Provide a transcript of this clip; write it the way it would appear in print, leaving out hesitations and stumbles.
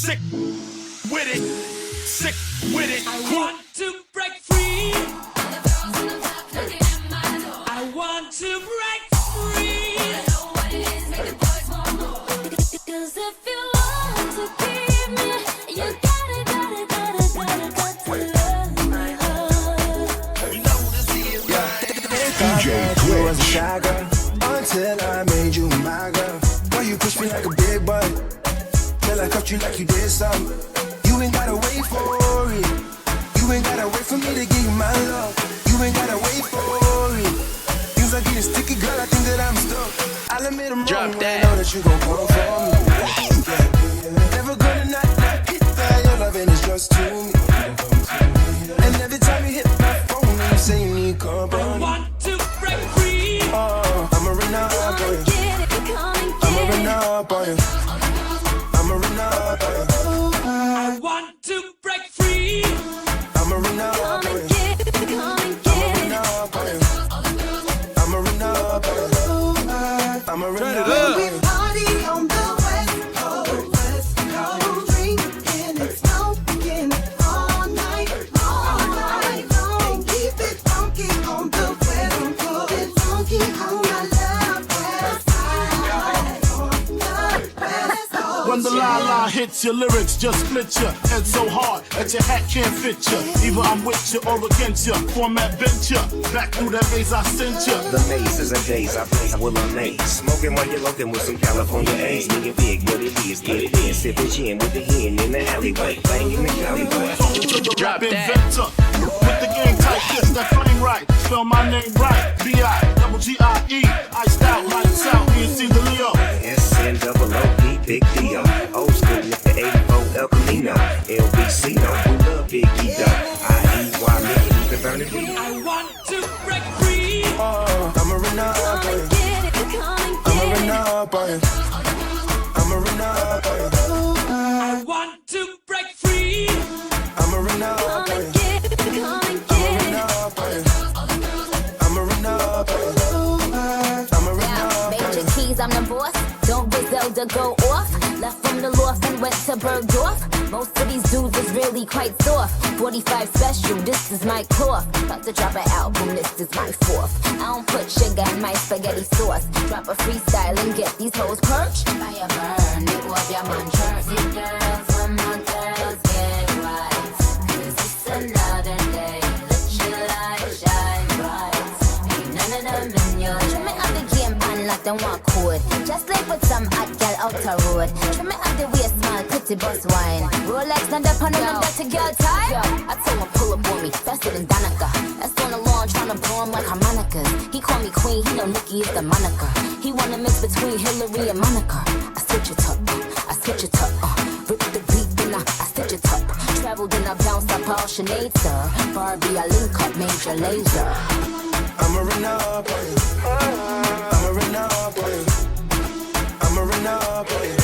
sick with it, sick with it. I want to break free. I want to break free. Cause if you want to keep me, you gotta love my heart. DJ Twitch. You was a shy girl until I made you my girl. Boy, you push me like a big boy till I cuffed you like you did something. You ain't gotta wait for it. You ain't gotta wait for me to give you my love. You ain't gotta wait for it. Things are getting sticky, girl, I think that I'm stuck. I'll admit I'm wrong when I know that you gon' come for me. Never gonna not hit that. Your loving is just to me. And every time you hit my phone, you say you need company. I want to break free. Oh, I'ma run up on you. I'ma run up on you. I'ma run up on you. I want to break free. I'ma run up on you. I'ma run up on you. I'ma run up on you. I'ma run up on you. Party on the West Coast, drinking and smoking all night long. And keep it funky on the West Coast, keep it funky on my love West Side. When the la-la hits your lyrics, just split your head so hard that your hat can't fit you. Either I'm with you or against you. Format bent you. Back through that maze I sent you. The maze is a daze I blaze, I will amaze. Smoking while you're looking with some California A's. Nigga big, what it is, get it in. Sipping gin with the hen in the alleyway. Banging the alleyway. Talk to the rap inventor. With the game tight, this, that flame right. Spell my name right. B-I-double-G-I-E. Iced out, lights out, E&C the Leo. S-N-double-O-P, big deal. Old school with the 84 El Camino. LBC, no, we love Big Guido. I-E-Y, make it even burn it. I want to break free. I'ma run up on you. I'ma run up on you. I'ma run up on you. I want to break free. I'ma run up on you. I'ma run up on you. I'ma run up on you. I'ma run up on you. Major keys, I'm the boss. Don't Griselda go off. Left from the loft and went to Bergdorf. Most of these dudes is really quite soft. 45 special, this is my cloth. About to drop an album, this is my fourth. I don't put sugar in my spaghetti sauce. Drop a freestyle and get these hoes perched. Fire burn, it was your man church. You girls, when my girls get right. Cause it's another day. Let your light shine bright. Ain't none of them in your trim it up the game pan like them walk code. Just like with some hot gal out the road. Trim it up the waist, small, pretty bus wine. Rolex, not up on them, that's a girl tie. Yo, I told him pull up on me, faster than Danica. That's on the lawn, tryna blow him like harmonicas. He call me queen, he know Nicki is the moniker. He wanna mix between Hillary and Monica. I switch it up, I switch it up. Rip the beat, then I stitch it up. Traveled and I bounced up all Sinead, sir. Barbie, I link up Major Lazer. I'ma run up on you. I'ma run up on you. I'ma run up on you.